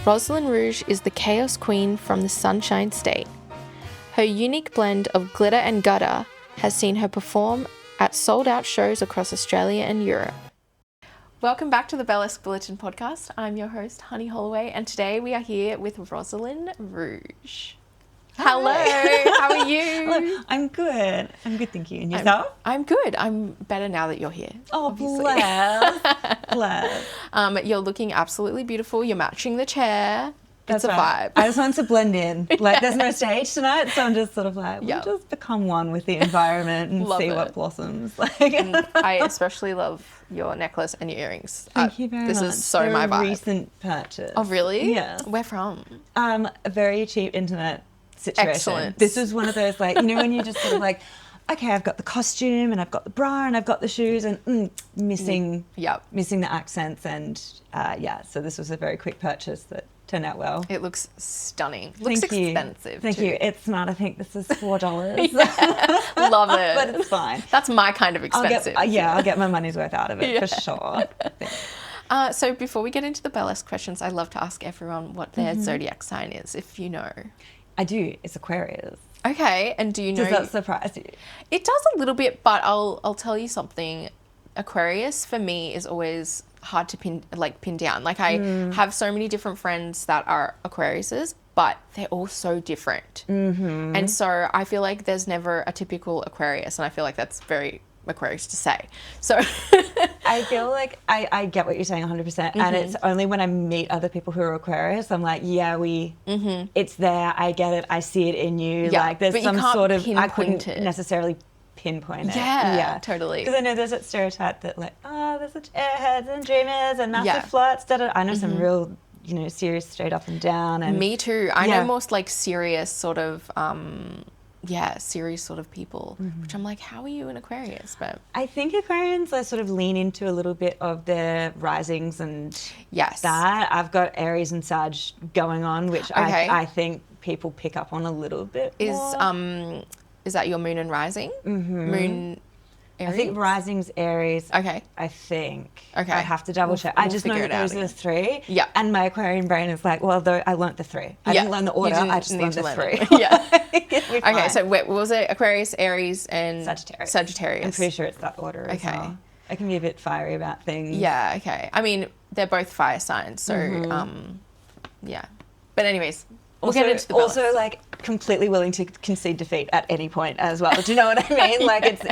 Roslyn Rouge is the chaos queen from the Sunshine State. Her unique blend of glitter and gutter has seen her perform at sold-out shows across Australia and Europe. Welcome back to the Burlesque Bulletin podcast. I'm your host, Honey Holloway, and today we are here with Roslyn Rouge. Hello, how are you? Hello. I'm good, thank you. And yourself? I'm good. I'm better now that you're here. Oh, obviously. bless. You're looking absolutely beautiful. You're matching the chair. That's it's a right. vibe. I just want to blend in. There's no stage tonight, so I'm just sort of like, we'll just become one with the environment and see what blossoms. I especially love your necklace and your earrings. Thank you very much. This is so my vibe. Recent purchase. Oh, really? Yeah. Where from? A very cheap internet situation. Excellent. This was one of those, when you just sort of okay, I've got the costume and I've got the bra and I've got the shoes and missing the accents and so this was a very quick purchase that turned out well. It looks stunning. Looks expensive. Thank you. It's not. I think this is $4. Love it. But it's fine. That's my kind of expensive. I'll get my money's worth out of it for sure. So before we get into the burlesque questions, I love to ask everyone what their zodiac sign is, if you know. I do. It's Aquarius. Okay, and do you know? Does that surprise you? It does a little bit, but I'll tell you something. Aquarius for me is always hard to pin down. I have so many different friends that are Aquariuses, but they're all so different. Mm-hmm. And so I feel like there's never a typical Aquarius, and I feel like that's very Aquarius to say. So I feel like I get what you're saying 100%, and it's only when I meet other people who are Aquarius, I'm like, it's there, I get it, I see it in you. Yeah, there's but some sort of, I couldn't it. necessarily pinpoint it. Yeah, totally. Because I know there's that stereotype that there's such airheads and dreamers and massive flirts. I know some real, serious straight up and down. And me too. I know more serious sort of, serious sort of people, which I'm like, how are you an Aquarius? But I think Aquarians sort of lean into a little bit of their risings and that. I've got Aries and Sag going on, which I think people pick up on a little bit more. Is that your moon and rising? Mm-hmm. Moon, Aries? I think rising's Aries. Okay. I think. Okay. I have to double check. I just know that those are the three. Yeah. And my Aquarian brain is like, well, though I learnt the three. I didn't learn the order. I just learned the three. Yeah. Okay. So what was it? Aquarius, Aries, and Sagittarius. I'm pretty sure it's that order as well. I can be a bit fiery about things. Yeah. Okay. I mean, they're both fire signs, so yeah. But anyways. We'll get into the also, completely willing to concede defeat at any point as well. Do you know what I mean?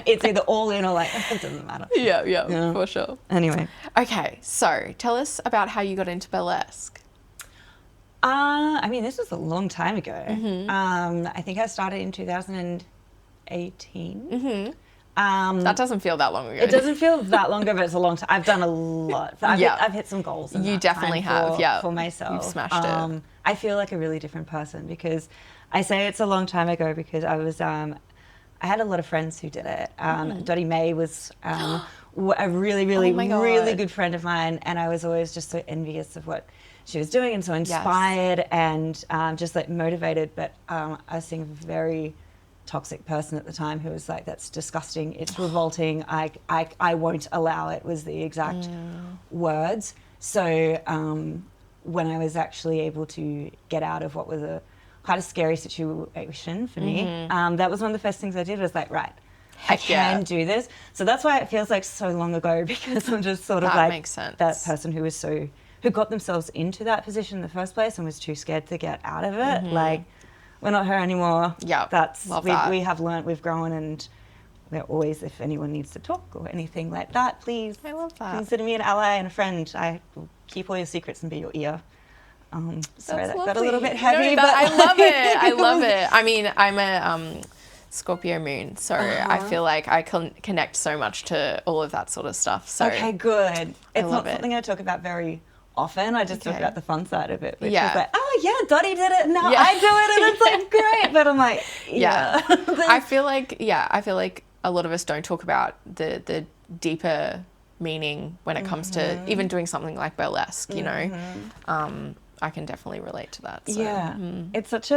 It's either all in or it doesn't matter. Yeah, for sure. Anyway. Okay, so tell us about how you got into burlesque. This was a long time ago. I think I started in 2018. Mm-hmm. That doesn't feel that long ago. It doesn't feel that long ago, but it's a long time. I've done a lot. I've hit some goals. You definitely have, for myself. You've smashed it. I feel like a really different person because I say it's a long time ago because I was, I had a lot of friends who did it. Dottie Mae was a really, really, really good friend of mine, and I was always just so envious of what she was doing and so inspired and just motivated. But I was seeing a very toxic person at the time who was like, that's disgusting, it's revolting, I won't allow it, was the exact words. So when I was actually able to get out of what was quite a scary situation for me, that was one of the first things I did was right, I can do this. So that's why it feels like so long ago, because I'm just sort of makes sense. That person who got themselves into that position in the first place and was too scared to get out of it. We're not her anymore. Yeah, we have learnt, we've grown, and we're always, if anyone needs to talk or anything like that, please consider me an ally and a friend. I will keep all your secrets and be your ear. Sorry, that got a little bit heavy. No, I love it. I love it. I mean, I'm a Scorpio moon, so I feel like I can connect so much to all of that sort of stuff. So okay, good. It's not something I talk about very often. I just talk about the fun side of it, which is oh yeah, Dottie did it, now I do it, and it's great. But I'm like, I feel like a lot of us don't talk about the deeper meaning when it comes to even doing something like burlesque, you know. I can definitely relate to that. So. It's such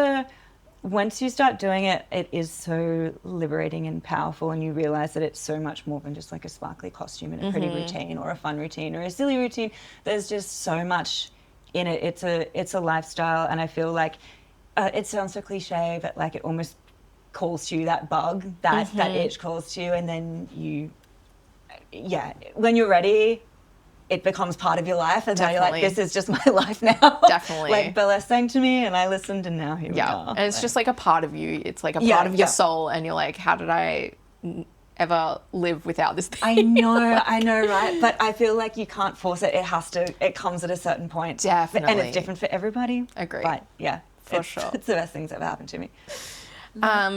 once you start doing it, it is so liberating and powerful, and you realize that it's so much more than just like a sparkly costume and a pretty routine or a fun routine or a silly routine. There's just so much in it. It's a lifestyle, and I feel like it sounds so cliche, but like it almost calls to you, that bug, that itch calls to you, and then when you're ready, it becomes part of your life, and now you're like, this is just my life now. Definitely. Like Burlesque sang to me, and I listened, and now here we are. And it's just like a part of you. It's like a part of your soul, and you're like, how did I ever live without this thing? I know, right? But I feel like you can't force it. It comes at a certain point. Definitely. And it's different for everybody. Agree. But yeah, for sure. It's the best things that ever happened to me.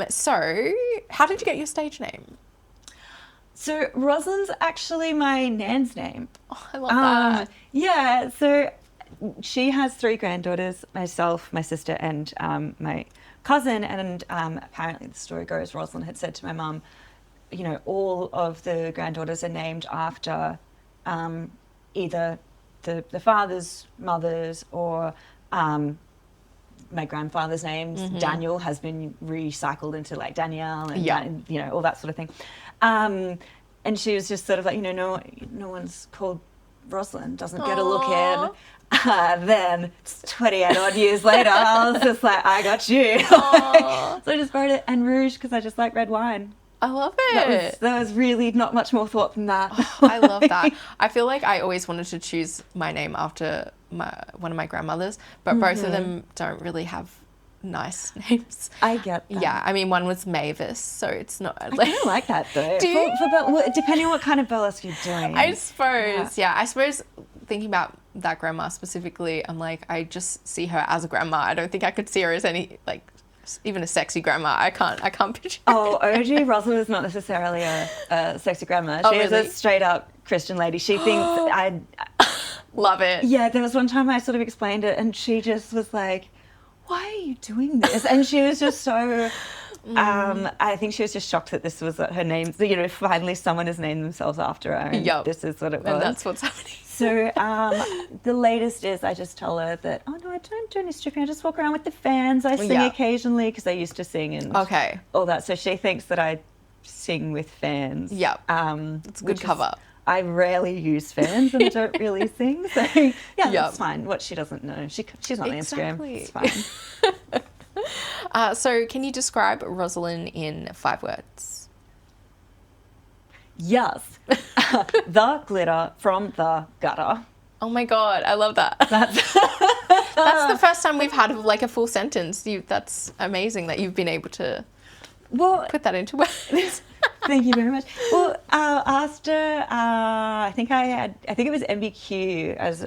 So how did you get your stage name? So Roslyn's actually my nan's name. Oh, I love that. Yeah, so she has 3 granddaughters, myself, my sister, and my cousin. And apparently the story goes, Roslyn had said to my mum, you know, all of the granddaughters are named after either the father's, mother's, or my grandfather's names. Daniel has been recycled into like Danielle, and you know, all that sort of thing. And she was just sort of like, you know, no one's called Roslyn, doesn't get a look in. Then 28 odd years later, I was just like, I got you. So I just wrote it, and Rouge, because I just like red wine. I love it. That was really not much more thought than that. I love that. I feel like I always wanted to choose my name after one of my grandmothers, but both of them don't really have nice names. I get that. Yeah, I mean, one was Mavis, so it's not... I kind of like that, though. Do you? Depending on what kind of burlesque you're doing. I suppose, yeah. I suppose thinking about that grandma specifically, I'm like, I just see her as a grandma. I don't think I could see her as any, like, even a sexy grandma. I can't picture it. OG Roslyn is not necessarily a sexy grandma. She is a straight up Christian lady. She thinks I love it. Yeah, there was one time I sort of explained it, and she just was like, why are you doing this? And she was just so I think she was just shocked that this was her name. You know, finally someone has named themselves after her, and this is what it was. And that's what's happening. So the latest is I just tell her that, oh no, I don't do any stripping. I just walk around with the fans. I sing occasionally, because I used to sing and all that. So she thinks that I sing with fans. Yep. It's a good cover. I rarely use fans, and I don't really sing. So that's fine. What she doesn't know, she's not on Instagram. It's fine. So can you describe Roslyn in 5 words? Yes. The glitter from the gutter. Oh my God, I love that. That's the first time we've had like a full sentence. That's amazing that you've been able to put that into words. Thank you very much. Well, after I think it was MBQ as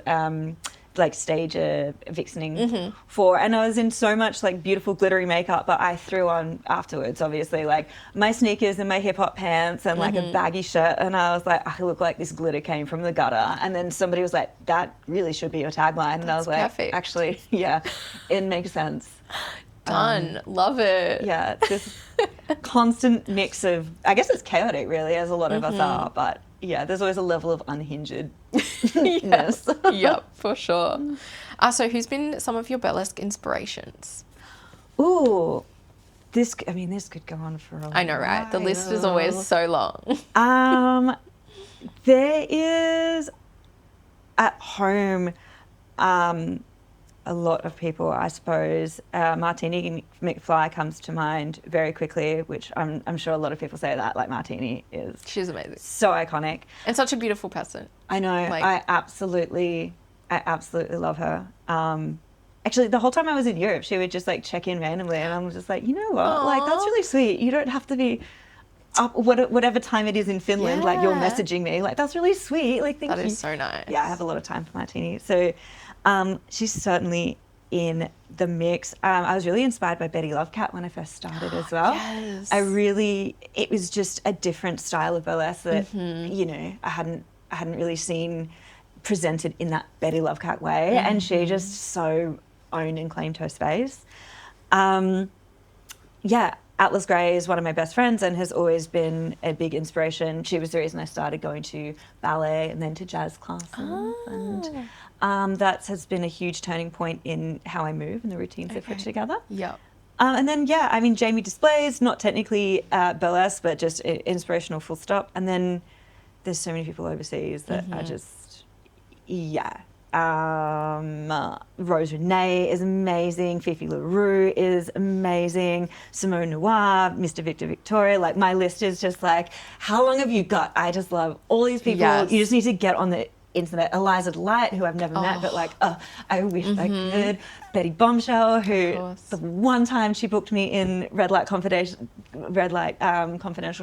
like stage vixening for, and I was in so much like beautiful glittery makeup, but I threw on afterwards, obviously, like my sneakers and my hip hop pants and like a baggy shirt, and I was like, I look like this glitter came from the gutter. And then somebody was like, that really should be your tagline. And I was like, perfect. Actually, yeah, it makes sense. Done. Love it. Yeah, this constant mix of, I guess it's chaotic really, as a lot of us are, but yeah, there's always a level of unhingedness. Yep, for sure. So who's been some of your burlesque inspirations? Ooh, this could go on for a while. I know, right? The list is always so long. There is, at home, a lot of people, I suppose. Martini McFly comes to mind very quickly, which I'm sure a lot of people say that. Like, Martini is... She's amazing. So iconic. And such a beautiful person. I know. Like, I absolutely love her. Actually, the whole time I was in Europe, she would just like check in randomly, and I was just like, you know what? Aww. Like, that's really sweet. You don't have to be up whatever time it is in Finland. Like, you're messaging me. Like, that's really sweet. Like, thank you. That is so nice. Yeah, I have a lot of time for Martini. So she's certainly in the mix. I was really inspired by Betty Lovecat when I first started as well. Yes. It was just a different style of burlesque that, you know, I hadn't really seen presented in that Betty Lovecat way. And she just so owned and claimed her space. Atlas Gray is one of my best friends and has always been a big inspiration. She was the reason I started going to ballet and then to jazz classes. And that has been a huge turning point in how I move and the routines I put together. Yeah. And then, Jamie Displays, not technically burlesque, but just inspirational full stop. And then there's so many people overseas that are just, Roslyn is amazing. Fifi LaRue is amazing. Simone Noir, Mr. Victor Victoria. Like, my list is just like, how long have you got? I just love all these people. Yes. You just need to get on the internet. Eliza Light, who I've never met, but like, I wish I could. Betty Bombshell, who the one time she booked me in Red Light Confidential,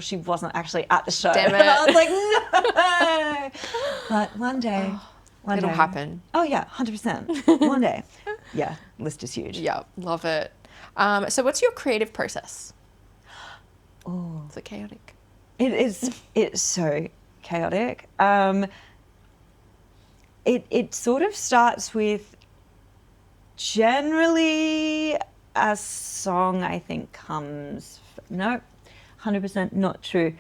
she wasn't actually at the show. Damn it. And I was like, no. But one day. It'll happen. Oh yeah, 100%. One day. Yeah, list is huge. Yeah, love it. So what's your creative process? Oh, Is it chaotic? It's so chaotic. It sort of starts with generally a song, I think, comes... No, 100% not true.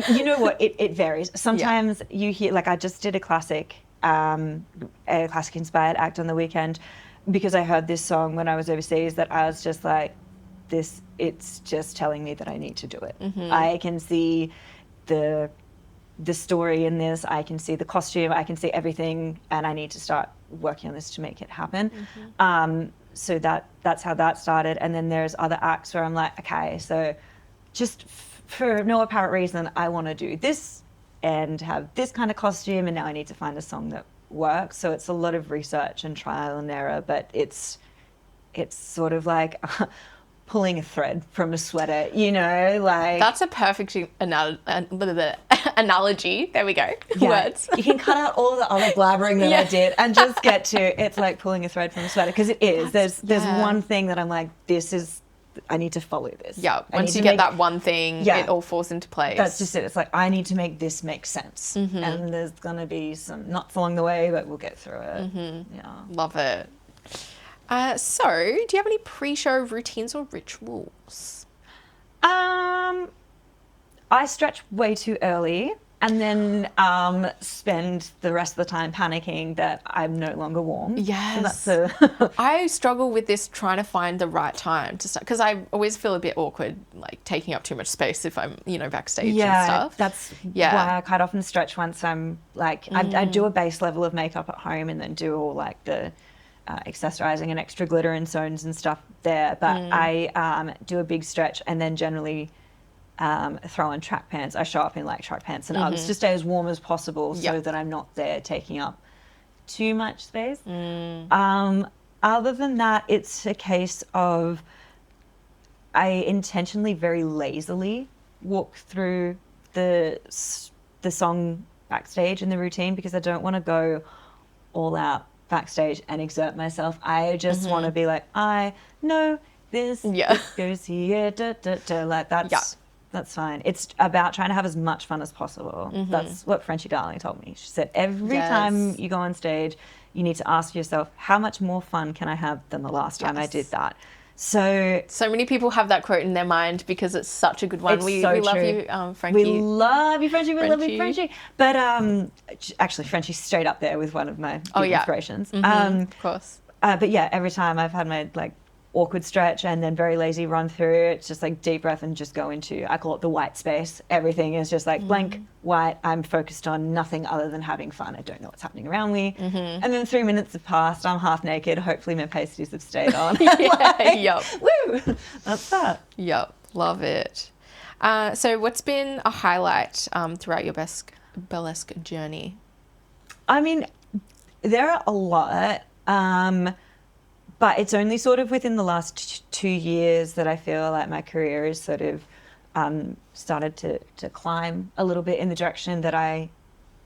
You know what? It varies. Sometimes you hear... Like, I just did a classic-inspired act on the weekend because I heard this song when I was overseas that I was just like, it's just telling me that I need to do it. I can see the story in this, I can see the costume, I can see everything, and I need to start working on this to make it happen. So that's how that started. And then there's other acts where I'm like, okay, so just for no apparent reason, I want to do this and have this kind of costume, and now I need to find a song that works. So it's a lot of research and trial and error, but it's sort of like pulling a thread from a sweater, you know, like... That's a perfect analogy. There we go. Yeah. Words. You can cut out all the other blabbering that I did and just get to, it's like pulling a thread from a sweater, because it is. There's one thing that I'm like, I need to follow this. Yeah, once you get that one thing, it all falls into place. That's just it. It's like, I need to make this make sense. And there's going to be some knots along the way, but we'll get through it. Yeah. Love it. So, do you have any pre-show routines or rituals? I stretch way too early and then spend the rest of the time panicking that I'm no longer warm. Yes. So that's I struggle with this, trying to find the right time to start, because I always feel a bit awkward, like taking up too much space if I'm, backstage and stuff. That's why I quite often stretch once I'm like, I do a base level of makeup at home and then do all like the accessorizing and extra glitter and stones and stuff there. But I do a big stretch and then generally throw on track pants. I show up in like track pants and Uggs to stay as warm as possible so that I'm not there taking up too much space. Other than that, it's a case of I intentionally very lazily walk through the song backstage in the routine because I don't want to go all out backstage and exert myself. I just want to be like, I know this, this goes here, like that's fine. It's about trying to have as much fun as possible. That's what Frenchie Darling told me. She said, every time you go on stage, you need to ask yourself, how much more fun can I have than the last time I did that? So many people have that quote in their mind because it's such a good one. We love you, Frankie. We love you, Frenchie. We love you, Frenchie. But actually, Frenchie's straight up there with one of my big inspirations. Of course. But yeah, every time I've had my like awkward stretch and then very lazy run through, it's just like deep breath and just go into, I call it the white space. Everything is just like blank, white. I'm focused on nothing other than having fun. I don't know what's happening around me. And then 3 minutes have passed. I'm half naked. Hopefully my pasties have stayed on. Woo! That's that. Yep. Love it. So what's been a highlight throughout your burlesque journey? I mean, there are a lot. But it's only sort of within the last 2 years that I feel like my career has sort of started to climb a little bit in the direction that I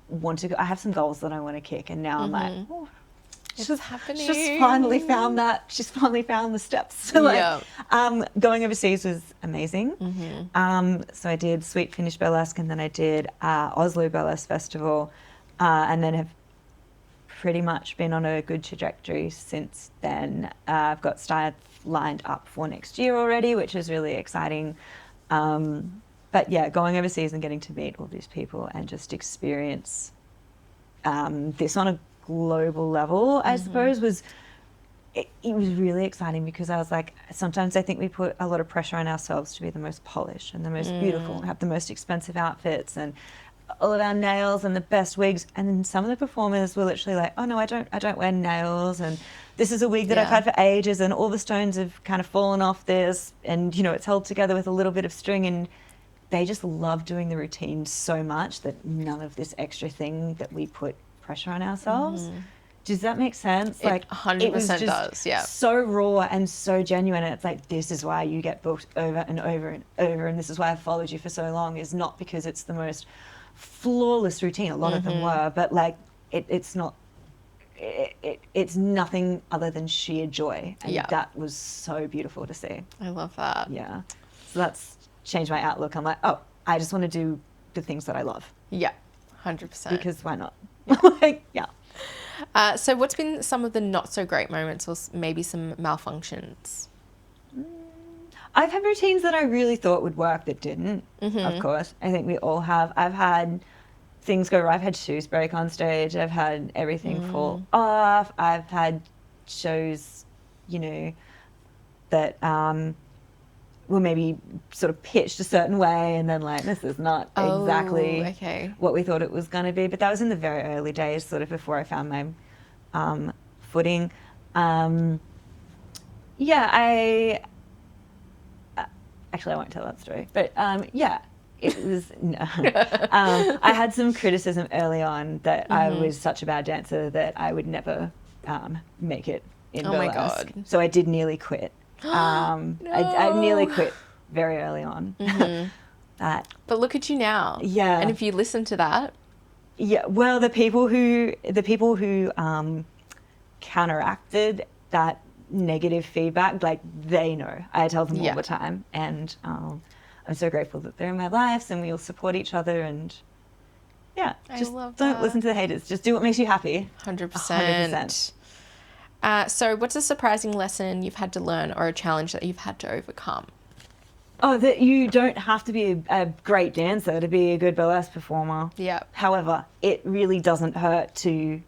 want to go. I have some goals that I want to kick, and now I'm like, oh, it's happening. She's finally found that. She's finally found the steps. So going overseas was amazing. So I did Sweet Finish Burlesque, and then I did Oslo Burlesque Festival, and then have pretty much been on a good trajectory since then. I've got started lined up for next year already, which is really exciting. But yeah, going overseas and getting to meet all these people and just experience this on a global level, I suppose, was really exciting, because I was like, sometimes I think we put a lot of pressure on ourselves to be the most polished and the most beautiful and have the most expensive outfits. And all of our nails and the best wigs. And then some of the performers were literally like, oh no, I don't wear nails. And this is a wig that I've had for ages, and all the stones have kind of fallen off this, and you know, it's held together with a little bit of string. And they just love doing the routine so much that none of this extra thing that we put pressure on ourselves. Does that make sense? Like 100% does, yeah. So raw and so genuine. And it's like, this is why you get booked over and over and over, and this is why I've followed you for so long, is not because it's the most flawless routine. A lot of them were, but like it's not. It's nothing other than sheer joy, and that was so beautiful to see. I love that. Yeah, so that's changed my outlook. I'm like, oh, I just want to do the things that I love. Yeah, 100%. Because why not? So what's been some of the not so great moments, or maybe some malfunctions? I've had routines that I really thought would work that didn't, of course. I think we all have. I've had things go wrong. I've had shoes break on stage. I've had everything fall off. I've had shows, you know, that were maybe sort of pitched a certain way, and then like, this is not exactly what we thought it was going to be. But that was in the very early days, sort of before I found my footing. Actually, I won't tell that story. But it was, I had some criticism early on that I was such a bad dancer that I would never make it in burlesque. My God. So I did nearly quit. No. I nearly quit very early on. But look at you now. Yeah. And if you listen to that. Yeah. Well, the people who counteracted that negative feedback, like, they know. I tell them all the time, and I'm so grateful that they're in my lives, and we all support each other. And just don't listen to the haters. Just do what makes you happy. 100%. So what's a surprising lesson you've had to learn, or a challenge that you've had to overcome? Oh, that you don't have to be a great dancer to be a good burlesque performer. Yeah. However, it really doesn't hurt to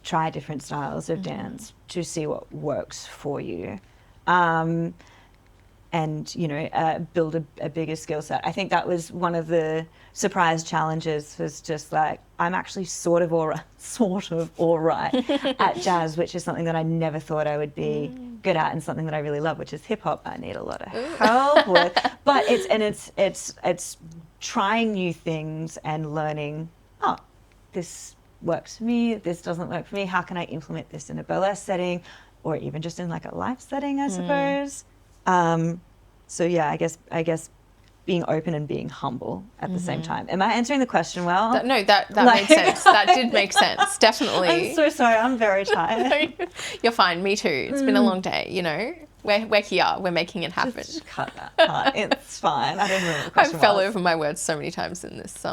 try different styles of dance to see what works for you. And, you know, build a bigger skill set. I think that was one of the surprise challenges, was just like, I'm actually sort of all right at jazz, which is something that I never thought I would be good at, and something that I really love, which is hip hop. I need a lot of help with. But it's trying new things and learning, oh, this works for me, this doesn't work for me. How can I implement this in a burlesque setting, or even just in like a live setting, I suppose. So yeah, I guess being open and being humble at the same time. Am I answering the question well? That made sense. That did make sense, definitely. I'm so sorry, I'm very tired. You're fine, me too. It's been a long day, you know. We're here, we're making it happen. Just cut that part. It's fine. I don't know what the question I fell over my words so many times in this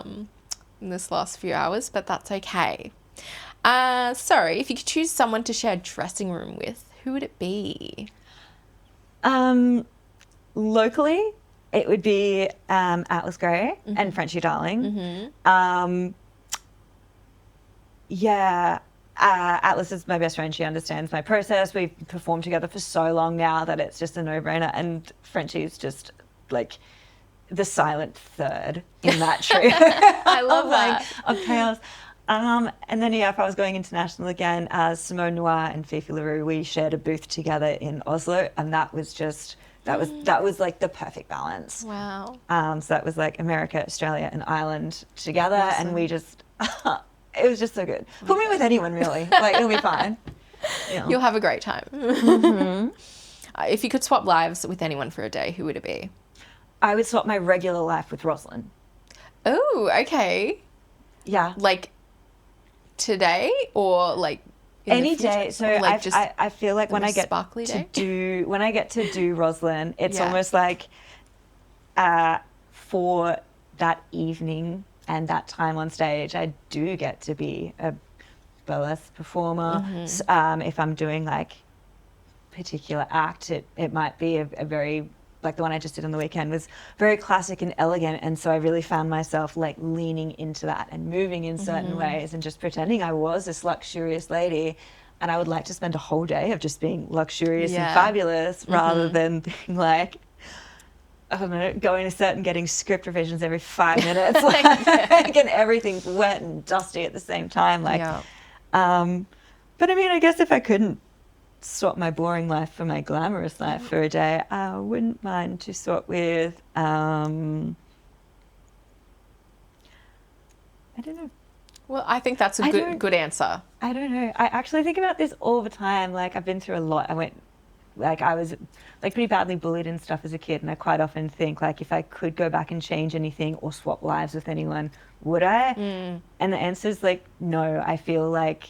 last few hours, but that's okay. Sorry, if you could choose someone to share a dressing room with, who would it be? Locally, it would be Atlas Gray and Frenchie Darling. Atlas is my best friend. She understands my process. We've performed together for so long now that it's just a no-brainer. And Frenchie's just like the silent third in that trio. I love that. Of chaos. And then, if I was going international again, Simone Noir and Fifi LaRue, we shared a booth together in Oslo, and that was just, that was like the perfect balance. Wow. So that was like America, Australia, and Ireland together, and we just, it was just so good. Put me with anyone, really. Like, it'll be fine. Yeah. You'll have a great time. If you could swap lives with anyone for a day, who would it be? I would swap my regular life with Roslyn. Oh, okay. Yeah. Like today, or like any day. So like I feel like when I get to do Roslyn, it's almost like for that evening and that time on stage, I do get to be a burlesque performer. If I'm doing like particular act, it might be a very, like the one I just did on the weekend, was very classic and elegant, and so I really found myself like leaning into that and moving in certain ways and just pretending I was this luxurious lady. And I would like to spend a whole day of just being luxurious and fabulous, rather than being like, I don't know, going to set and getting script revisions every 5 minutes, like, and everything's wet and dusty at the same time. Like, but I mean, I guess if I couldn't swap my boring life for my glamorous life for a day, I wouldn't mind to swap with, I don't know. Well, I think that's a good answer. I don't know. I actually think about this all the time. Like, I've been through a lot. I was like pretty badly bullied and stuff as a kid, and I quite often think, like, if I could go back and change anything or swap lives with anyone, would I? And the answer is like, no. I feel like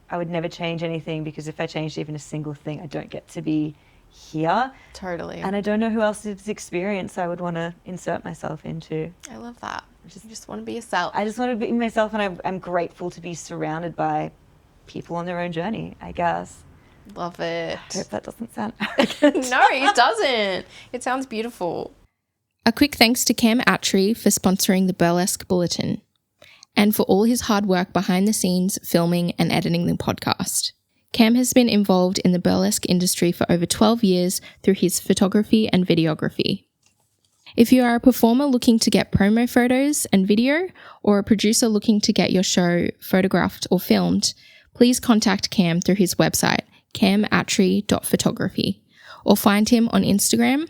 I would never change anything, because if I changed even a single thing, I don't get to be here. Totally. And I don't know who else's experience I would want to insert myself into. I love that. You just want to be yourself. I just want to be myself, and I'm grateful to be surrounded by people on their own journey, I guess. Love it. I hope that doesn't sound arrogant. No, it doesn't. It sounds beautiful. A quick thanks to Cam Attree for sponsoring the Burlesque Bulletin, and for all his hard work behind the scenes, filming and editing the podcast. Cam has been involved in the burlesque industry for over 12 years through his photography and videography. If you are a performer looking to get promo photos and video, or a producer looking to get your show photographed or filmed, please contact Cam through his website, camattree.photography, or find him on Instagram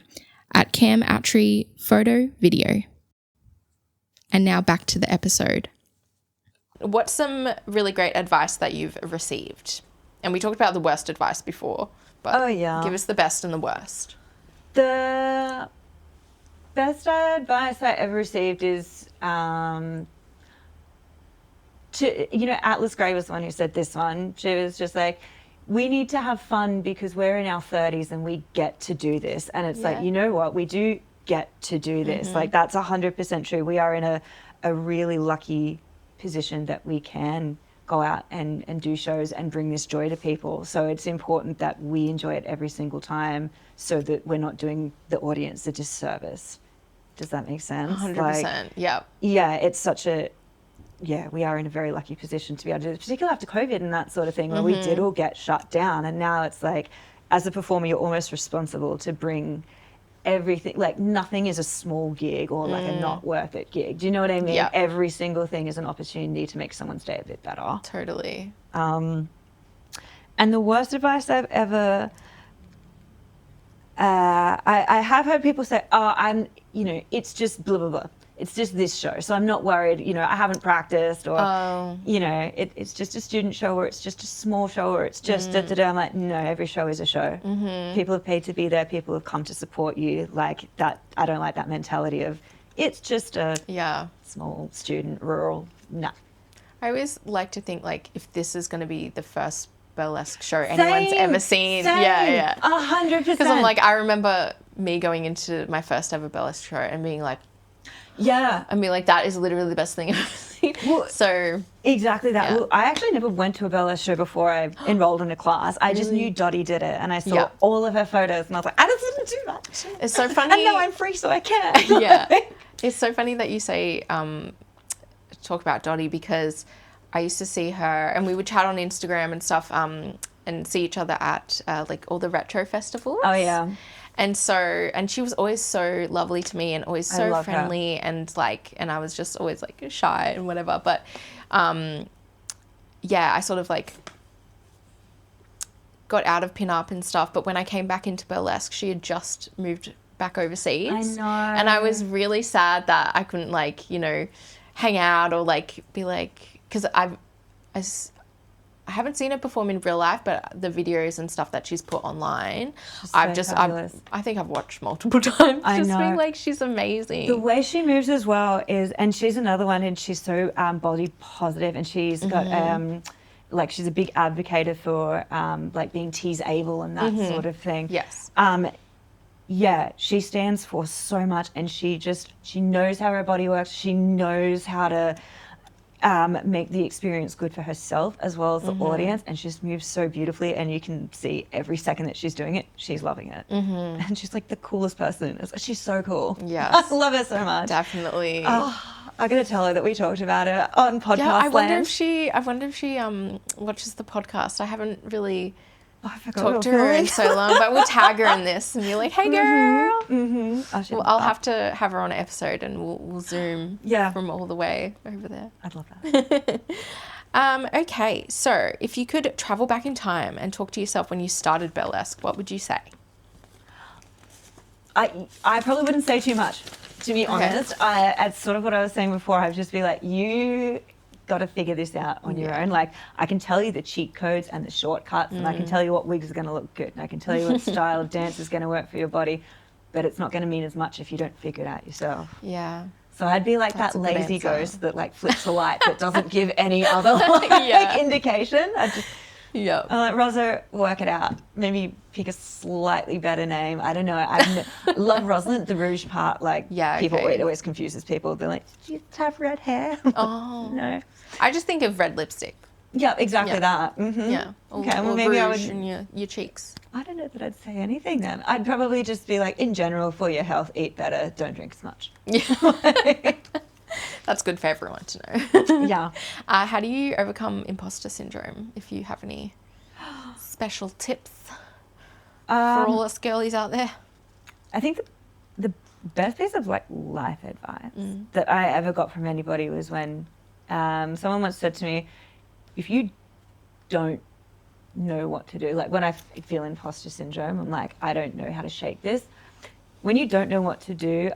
at camattree.photo-video. And now back to the episode. What's some really great advice that you've received? And we talked about the worst advice before, but give us the best and the worst. The best advice I ever received is Atlas Gray was the one who said this one. She was just like, we need to have fun because we're in our 30s and we get to do this. And it's like, you know what? We do get to do this. Like, that's 100% true. We are in a really lucky position that we can go out and do shows and bring this joy to people. So it's important that we enjoy it every single time, so that we're not doing the audience a disservice. Does that make sense? 100%. Yeah, it's such a, we are in a very lucky position to be able to do this, particularly after COVID and that sort of thing, where we did all get shut down. And now it's like, as a performer, you're almost responsible to bring everything. Like, nothing is a small gig or like a not worth it gig. Do you know what I mean? Yeah. Every single thing is an opportunity to make someone's day a bit better. Totally. And the worst advice I've ever, I have heard people say, it's just blah, blah, blah. It's just this show, so I'm not worried, I haven't practiced, or, it's just a student show, or it's just a small show, or it's just I'm like, no, every show is a show. People have paid to be there, people have come to support you. Like, that, I don't like that mentality of, it's just a small student, rural, nah. I always like to think, like, if this is going to be the first burlesque show anyone's ever seen. Same. 100%. Because I'm like, I remember me going into my first ever burlesque show and being like, I mean, like, that is literally the best thing I've ever seen. Well, so exactly that. Well, I actually never went to a burlesque show before I enrolled in a class. I just knew Dottie did it, and I saw all of her photos, and I was like, I just didn't do that. It's so funny. And now I'm free, so I can. It's so funny that you say, talk about Dottie, because I used to see her, and we would chat on Instagram and stuff, and see each other at like all the retro festivals. Oh yeah. And she was always so lovely to me, and always so friendly, and like, and I was just always like shy and whatever. But I sort of like got out of pinup and stuff. But when I came back into burlesque, she had just moved back overseas. I know. And I was really sad that I couldn't, like, hang out or like be like, because I haven't seen her perform in real life, but the videos and stuff that she's put online, I think I've watched multiple times. I know. Being like, she's amazing. The way she moves as well is, and she's another one, and she's so body positive, and she's got like, she's a big advocate for like being tease-able and that sort of thing. Yes. She stands for so much, and she knows how her body works. She knows how to make the experience good for herself as well as the audience, and she just moves so beautifully, and you can see every second that she's doing it, she's loving it. And she's like the coolest person. She's so cool. Yes. I love her so much. Definitely. I gotta tell her that we talked about it on podcast I wonder if she watches the podcast. I haven't really I forgot talked to her in so long, but we'll tag her in this and be like, hey, girl. Well, I'll have to have her on an episode and we'll Zoom from all the way over there. I'd love that. Okay, so if you could travel back in time and talk to yourself when you started Burlesque, what would you say? I probably wouldn't say too much, to be honest. It's sort of what I was saying before. I'd just be like, you got to figure this out on your own. Like, I can tell you the cheat codes and the shortcuts, and I can tell you what wigs are going to look good, and I can tell you what style of dance is going to work for your body, but it's not going to mean as much if you don't figure it out yourself. Yeah. So I'd be like that lazy ghost that like flips a light but doesn't give any other like, indication. I'm like, Rosa, work it out. Maybe pick a slightly better name. I don't know. I love Roslyn, the Rouge part. Like, people, it always confuses people. They're like, do you have red hair? Oh. No. I just think of red lipstick. Yeah, exactly that. Yeah. Okay, well, maybe I would. In your cheeks. I don't know that I'd say anything then. I'd probably just be like, in general, for your health, eat better, don't drink as much. Yeah. That's good for everyone to know. Yeah. How do you overcome imposter syndrome, if you have any special tips for all us girlies out there? I think the best piece of like life advice that I ever got from anybody was when someone once said to me, if you don't know what to do, like when I feel imposter syndrome, I'm like, I don't know how to shake this. When you don't know what to do,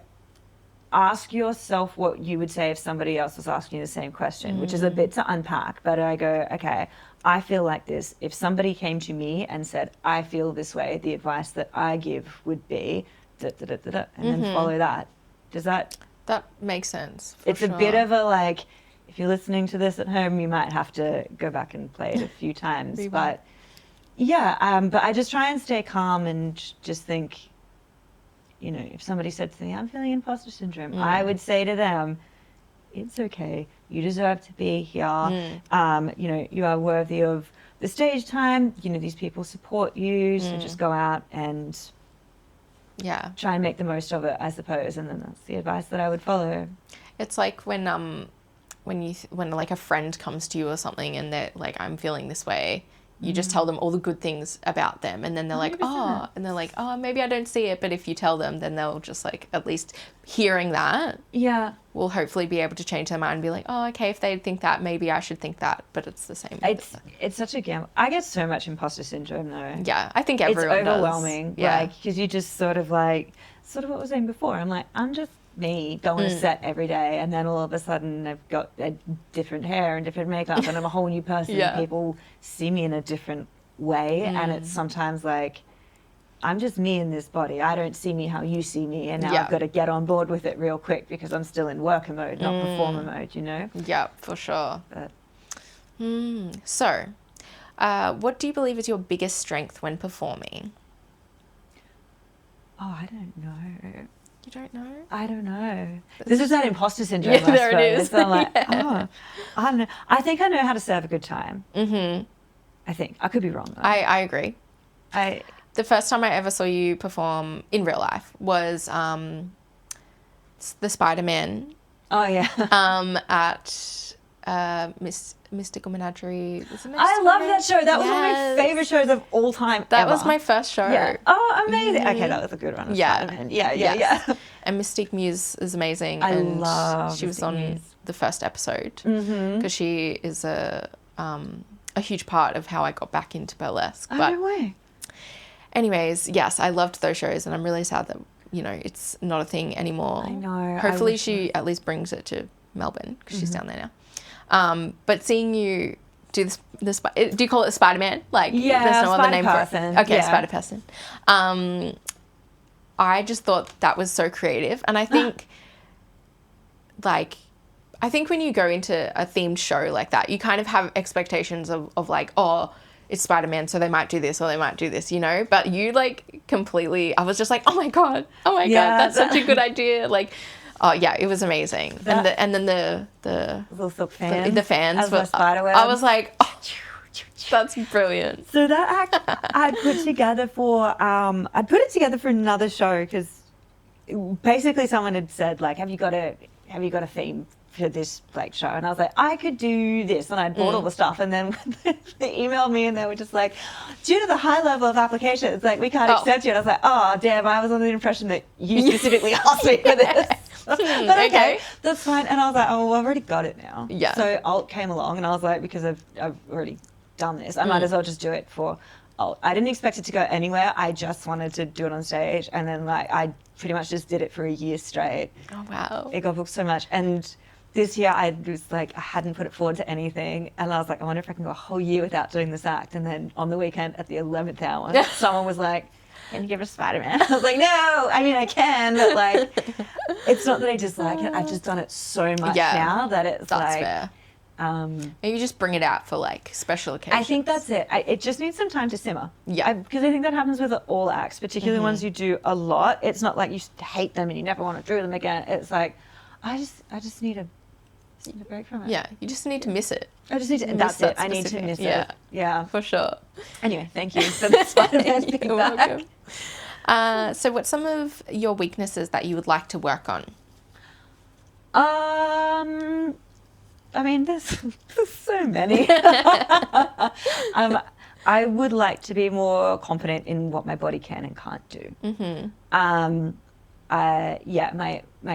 ask yourself what you would say if somebody else was asking you the same question, which is a bit to unpack. But I go, okay, I feel like this. If somebody came to me and said, I feel this way, the advice that I give would be da, da, da, da, da, and then follow that. Does that... That makes sense. It's a bit of a like, if you're listening to this at home, you might have to go back and play it a few times. But yeah, but I just try and stay calm and just think, you know, if somebody said to me, I'm feeling imposter syndrome, I would say to them, it's okay. You deserve to be here. You know, you are worthy of the stage time. You know, these people support you. So just go out and try and make the most of it, I suppose. And then that's the advice that I would follow. It's like when like a friend comes to you or something and they're like, I'm feeling this way. You just tell them all the good things about them, and then they're like, 100%. Oh, maybe I don't see it. But if you tell them, then they'll just like, at least hearing that will hopefully be able to change their mind and be like, oh, okay, if they think that, maybe I should think that. But it's the same. It's such a gamble. I get so much imposter syndrome though. Yeah, I think everyone does. It's overwhelming. Does. Yeah. Like, because you just sort of what I was saying before. I'm like, I'm just me going to set every day, and then all of a sudden I've got a different hair and different makeup and I'm a whole new person. And people see me in a different way, and it's sometimes like, I'm just me in this body. I don't see me how you see me, and now I've got to get on board with it real quick because I'm still in worker mode, not performer mode, you know? Yeah, for sure. So, what do you believe is your biggest strength when performing? Oh, I don't know. You don't know? I don't know. This is that imposter syndrome. Yeah, there it is. So I'm like, I don't know. I think I know how to serve a good time. I think. I could be wrong though. I agree. The first time I ever saw you perform in real life was the Spider-Man. Oh yeah. At Mystical Menagerie. I love that show. That was one of my favorite shows of all time. That was my first show. Yeah. Oh, amazing. Okay, that was a good one. Yeah. Yeah. And Mystique Muse is amazing. I love. She was on the first episode because she is a huge part of how I got back into burlesque. Oh, no way. Anyways, yes, I loved those shows, and I'm really sad that, you know, it's not a thing anymore. I know. Hopefully she at least brings it to Melbourne because she's down there now. But seeing you do this, do you call it a Spider-Man? Like, there's no other name for it. Okay, Spider Person. I just thought that was so creative, and I think, I think when you go into a themed show like that, you kind of have expectations of like, oh, it's Spider-Man, so they might do this or they might do this, you know? But you completely, I was just like, oh my God, that's such a good idea. Oh yeah, it was amazing. And then the little silk fans. The fans were spiderweb. I was like, oh, that's brilliant. So that act I'd put together for another show because basically someone had said have you got a theme for this like show, and I was like, I could do this, and I'd bought all the stuff, and then they emailed me and they were just like, due to the high level of applications, like we can't accept you. And I was like, oh damn, I was under the impression that you specifically asked me for this. But okay, that's fine. And I was like, oh, well, I've already got it now. Yeah. So Alt came along, and I was like, because I've already done this, I might as well just do it for Alt. I didn't expect it to go anywhere. I just wanted to do it on stage, and then like I pretty much just did it for a year straight. Oh wow. It got booked so much, and this year I was like, I hadn't put it forward to anything, and I was like, I wonder if I can go a whole year without doing this act. And then on the weekend at the 11th hour, someone was like, can you give us Spider-Man? I was like, no, I mean, I can, but like, it's not that I dislike it. I've just done it so much now that it's that's like, fair. Maybe just bring it out for like special occasions. I think that's it. It just needs some time to simmer. Yeah. Because I think that happens with all acts, particularly ones you do a lot. It's not like you hate them and you never want to do them again. It's like, I just need a break from it. Yeah, you just need to miss it. I just need to, that's it. I need to miss it. Yeah. For sure. Anyway, thank you for the Spider-Man feedback. You're welcome. So what's some of your weaknesses that you would like to work on? I mean, there's so many. I would like to be more confident in what my body can and can't do. My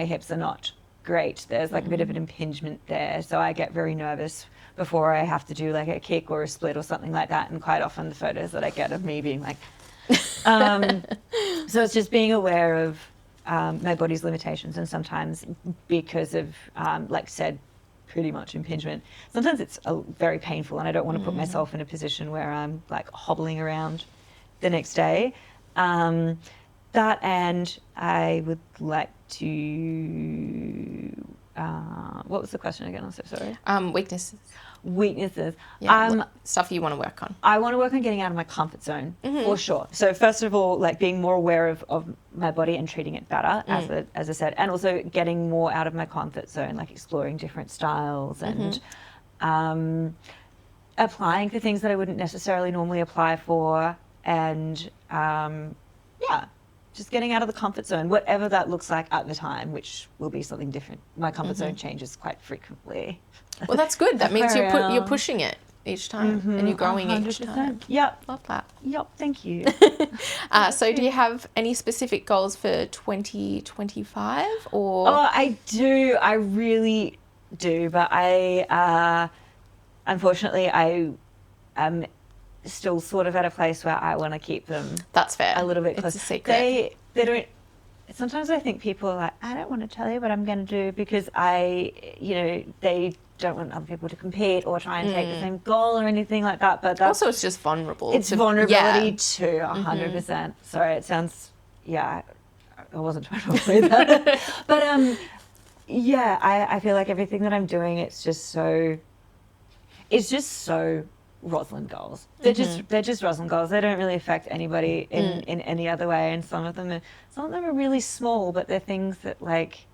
hips are not great. There's like a bit of an impingement there, so I get very nervous before I have to do like a kick or a split or something like that. And quite often the photos that I get of me being like, so it's just being aware of my body's limitations, and sometimes because of like said pretty much impingement, sometimes it's very painful, and I don't want to put myself in a position where I'm like hobbling around the next day. That, and I would like to what was the question again? I'm so sorry. Weaknesses. Yeah, stuff you want to work on. I want to work on getting out of my comfort zone, for sure. So first of all, like being more aware of my body and treating it better, as I said, and also getting more out of my comfort zone, like exploring different styles and applying for things that I wouldn't necessarily normally apply for, and just getting out of the comfort zone, whatever that looks like at the time, which will be something different. My comfort zone changes quite frequently. Well, that's good. That means you're pushing it each time, and you're growing 100%. Each time. Yep. Love that. Yep, thank you. So do you have any specific goals for 2025? Or? Oh, I do. I really do. But unfortunately, I am still sort of at a place where I want to keep them. That's fair. A little bit close. It's a secret. They don't. Sometimes I think people are like, I don't want to tell you what I'm going to do, because they don't want other people to compete or try and take the same goal or anything like that. But that's, also, it's just vulnerable. It's vulnerability too, 100%. Sorry, it sounds, I wasn't trying to avoid that. But I feel like everything that I'm doing, it's just so Roslyn goals. They're just Roslyn goals. They don't really affect anybody in any other way. And some of them are really small, but they're things that like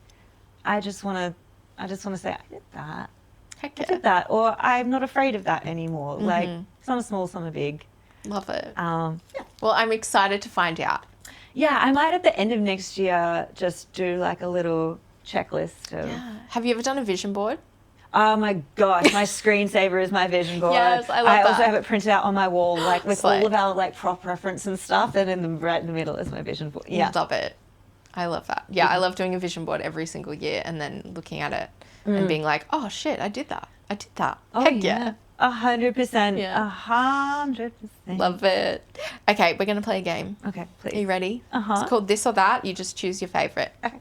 I just want to say, I did that. Heck yeah. I did that, or I'm not afraid of that anymore. Like some are small, some are big. Love it. Well, I'm excited to find out. Yeah, I might at the end of next year just do like a little checklist of. Yeah. Have you ever done a vision board? Oh my gosh, my screensaver is my vision board. Yes, I love I that. also have it printed out on my wall, like with all of our like prop reference and stuff, and right in the middle is my vision board. Yeah. Love it. I love that. Yeah, I love doing a vision board every single year and then looking at it and being like, oh shit, I did that. Oh, heck yeah. 100%. Yeah. 100%. Love it. Okay, we're going to play a game. Okay, please. Are you ready? It's called This or That. You just choose your favourite. Okay.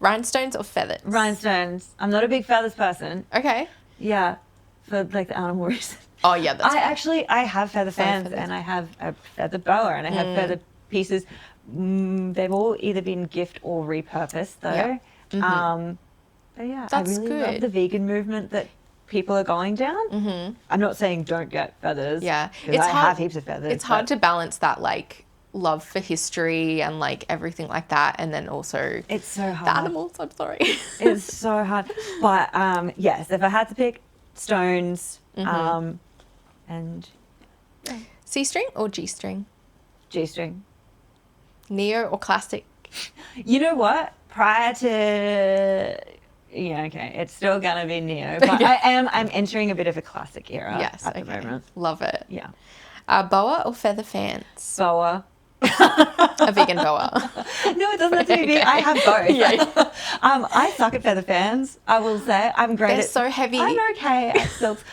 Rhinestones or feathers? Rhinestones. I'm not a big feathers person. Okay. Yeah, for like the animal reason. Oh yeah, that's I have feather fans, and I have a feather boa, and I have feather pieces. They've all either been gift or repurposed though. Yeah. But yeah, that's I really good. love the vegan movement that people are going down. I'm not saying don't get feathers. Yeah, it's I have heaps of feathers. It's hard to balance that like love for history and like everything like that, and then also it's so hard. The animals. I'm sorry. It's so hard. But yes, if I had to pick, stones, and C string or G string? G string. Neo or classic? You know what? Prior to Yeah, okay. It's still gonna be neo, but I'm entering a bit of a classic era at the moment. Love it. Yeah. Boa or feather fans? Boa. A vegan boa. No, it doesn't have to be vegan. I have both. Yeah. I suck at feather fans, I will say. I'm great They're at... so heavy. I'm okay at silks.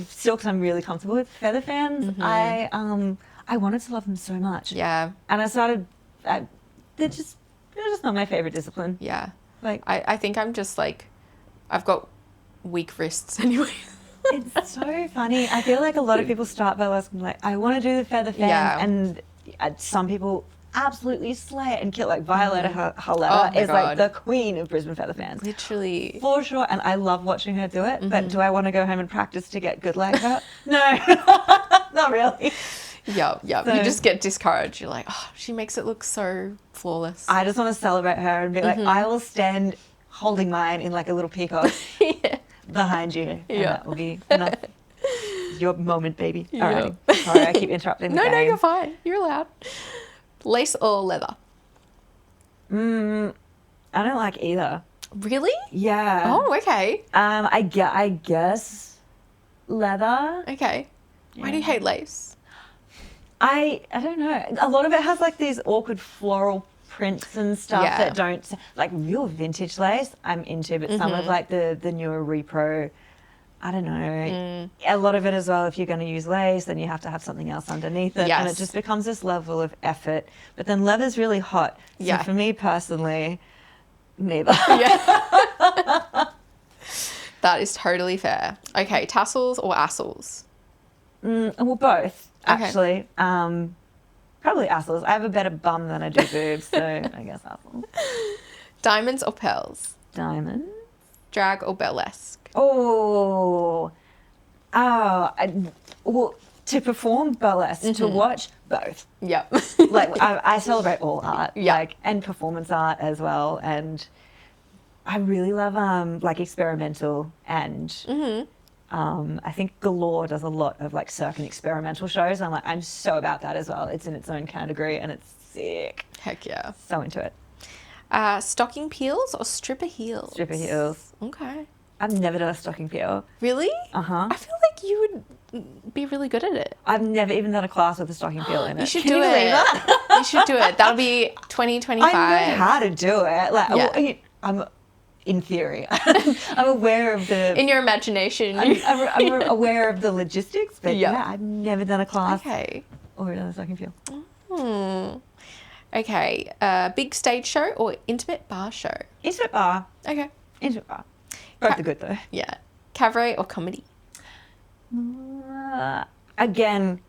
Silks I'm really comfortable with. Feather fans, I wanted to love them so much. Yeah. And I started... they're just not my favorite discipline. Yeah. Like I think I'm just like, I've got weak wrists anyway. It's so funny. I feel like a lot of people start burlesque and like, I want to do the feather fan, and some people absolutely slay it and kill. Like Violetta Harletta is like the queen of Brisbane feather fans. Literally. For sure, and I love watching her do it, but do I want to go home and practice to get good like her? No, not really. Yep. So, you just get discouraged. You're like, oh, she makes it look so flawless. I just want to celebrate her and be like, I will stand holding mine in like a little peacock behind you. And that will be enough. Your moment, baby. All right. Sorry, I keep interrupting. No, you're fine. You're allowed. Lace or leather? I don't like either. Really? Yeah. Oh, okay. I guess leather. Okay. Yeah. Why do you hate lace? I don't know. A lot of it has like these awkward floral prints and stuff that don't, like real vintage lace I'm into, but some of like the newer repro, I don't know. A lot of it as well, if you're going to use lace, then you have to have something else underneath it. And it just becomes this level of effort. But then leather's really hot. So for me personally, neither. That is totally fair. Okay, tassels or assels? Well, both, actually. Probably assels. I have a better bum than I do boobs, so I guess assels. Diamonds or pearls? Diamonds. Drag or burlesque? Well, to perform burlesque, to watch both. Yep. Like I celebrate all art, like, and performance art as well, and I really love like experimental and. I think Galore does a lot of like cirque and experimental shows. I'm so about that as well. It's in its own category and it's sick. Heck yeah. So into it. Stocking peels or stripper heels? Stripper heels. Okay. I've never done a stocking peel. Really? Uh-huh. I feel like you would be really good at it. I've never even done a class with a stocking peel in it. You should do it. You should do it. That'll be 2025. I know how to do it. Like, I'm in theory. I'm aware of the... In your imagination. I'm aware of the logistics, but I've never done a class. Okay. Or done a stocking peel. Okay. Big stage show or intimate bar show? Intimate bar. Okay. Intimate bar. Both are good though. Yeah. Cabaret or comedy? Again,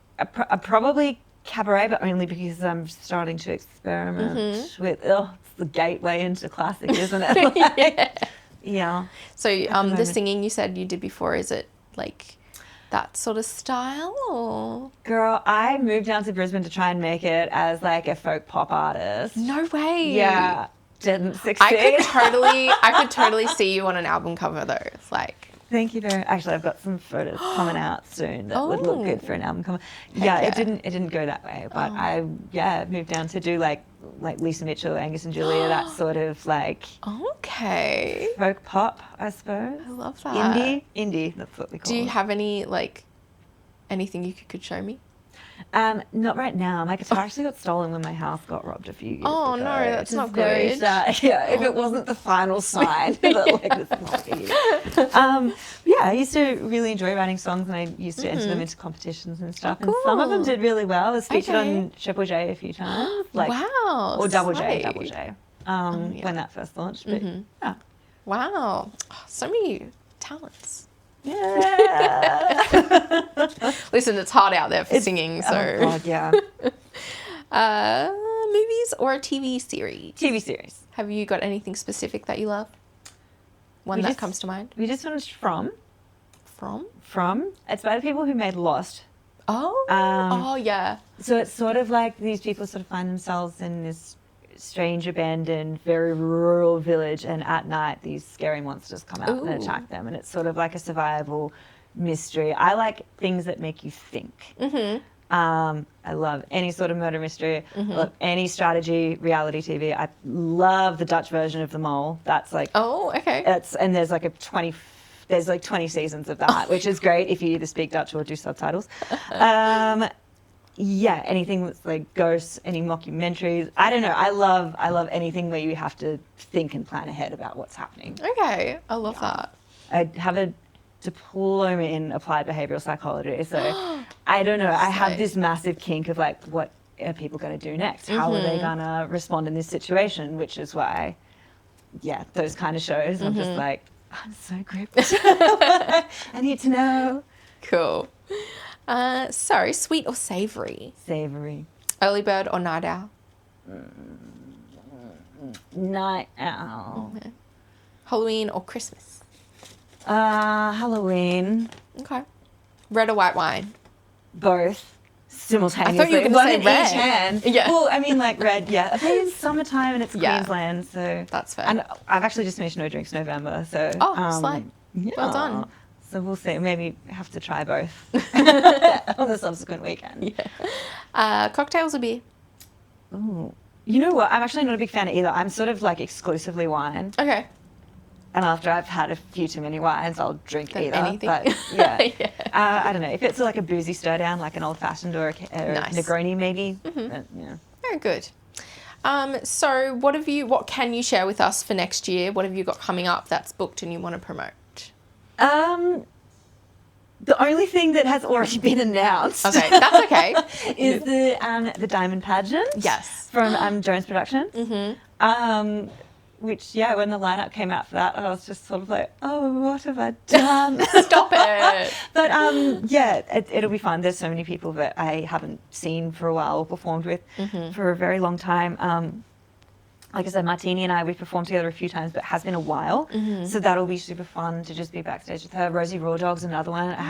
probably cabaret, but only because I'm starting to experiment with... it's the gateway into classic, isn't it? Yeah. So the singing you said you did before, is it like that sort of style or? Girl, I moved down to Brisbane to try and make it as like a folk pop artist. No way. Yeah. Didn't succeed. I could totally see you on an album cover though. It's like... Thank you very much. Actually, I've got some photos coming out soon that would look good for an album cover. It didn't go that way, but I moved down to do like Lisa Mitchell, Angus and Julia, that sort of like folk pop, I suppose. I love that. Indie, that's what we call it. Do you have any anything you could show me? Not right now. My guitar actually got stolen when my house got robbed a few years ago. Oh no, that's not good. If it wasn't the final sign that like this is not for you. I used to really enjoy writing songs, and I used to enter them into competitions and stuff. Oh, cool. And some of them did really well. I was featured on Triple J a few times. Wow. Or Double J. When that first launched. But, yeah. Wow. Oh, so many talents. Yeah. Listen, it's hard out there for singing, so. Oh God, yeah. Movies or a TV series? TV series. Have you got anything specific that you love? One that comes to mind? We just finished From. From? It's by the people who made Lost. Oh, yeah. So it's sort of like these people sort of find themselves in this strange, abandoned, very rural village, and at night these scary monsters come out and attack them, and it's sort of like a survival mystery. I like things that make you think. I love any sort of murder mystery. I love any strategy, reality TV. I love the Dutch version of The Mole. That's like, oh, okay. And there's like 20 seasons of that, which is great if you either speak Dutch or do subtitles. Yeah, anything that's like ghosts, any mockumentaries. I don't know. I love anything where you have to think and plan ahead about what's happening. Okay, I love that. I have a diploma in applied behavioral psychology, so I don't know. I have this massive kink of like, what are people going to do next? How are they going to respond in this situation? Which is why, yeah, those kind of shows, I'm just like, I'm so gripped. I need to know. Cool. So, sweet or savoury? Savoury. Early bird or night owl? Night owl. Okay. Halloween or Christmas? Halloween. Okay. Red or white wine? Both. Simultaneously. I thought you were going to say red. Each hand. Yeah. Well, I mean, like red, yeah. I think it's summertime and it's Queensland, so. That's fair. And I've actually just finished No Drinks November, so. Oh, slay. Yeah. Well done. So we'll see. Maybe have to try both on the subsequent weekend. Yeah. Cocktails or beer? Ooh. You know what? I'm actually not a big fan of either. I'm sort of like exclusively wine. Okay. And after I've had a few too many wines, I'll drink either. Anything. But yeah. I don't know. If it's like a boozy stir down, like an old fashioned or a Negroni maybe. But, yeah. Very good. So what can you share with us for next year? What have you got coming up that's booked and you want to promote? The only thing that has already been announced. Okay, that's okay. is the Diamond Pageant. Yes. From Jones Productions. Which, yeah, when the lineup came out for that, I was just sort of like, oh, what have I done? Stop it. But, yeah, it'll be fun. There's so many people that I haven't seen for a while or performed with for a very long time. Like I said, Martini and I, we've performed together a few times, but it has been a while. So that'll be super fun to just be backstage with her. Rosie Raw Dog's another one. I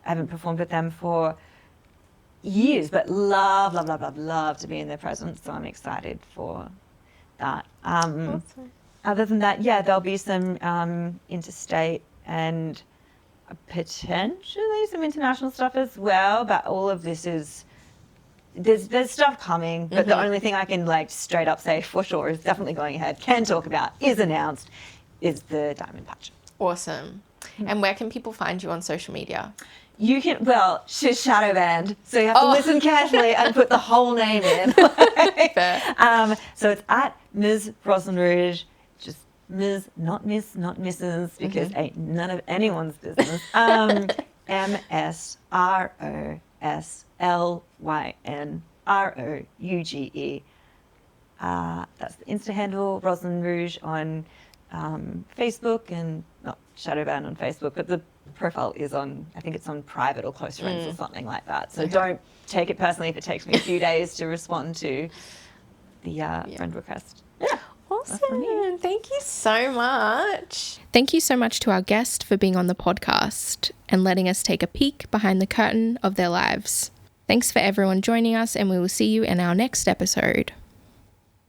haven't performed with them for years, but love to be in their presence. So I'm excited for that. Awesome. Other than that, yeah, there'll be some interstate and potentially some international stuff as well. But all of this is, there's stuff coming. But the only thing I can like straight up say for sure is definitely going ahead, can talk about, is announced, is the Diamond Pageant. Awesome. And where can people find you on social media? You can, well, she's shadow banned, so you have to listen carefully and put the whole name in. Fair. So it's at Ms. Roslyn Rouge, just Ms., not Miss, not Mrs., because ain't none of anyone's business. MSROSLYNROUGE. That's the Insta handle, Roslyn Rouge on Facebook, and not shadow banned on Facebook, but the profile is on, I think it's on private or close friends or something like that. So don't take it personally if it takes me a few days to respond to the friend request. Yeah. Awesome. Thank you so much. Thank you so much to our guest for being on the podcast and letting us take a peek behind the curtain of their lives. Thanks for everyone joining us, and we will see you in our next episode.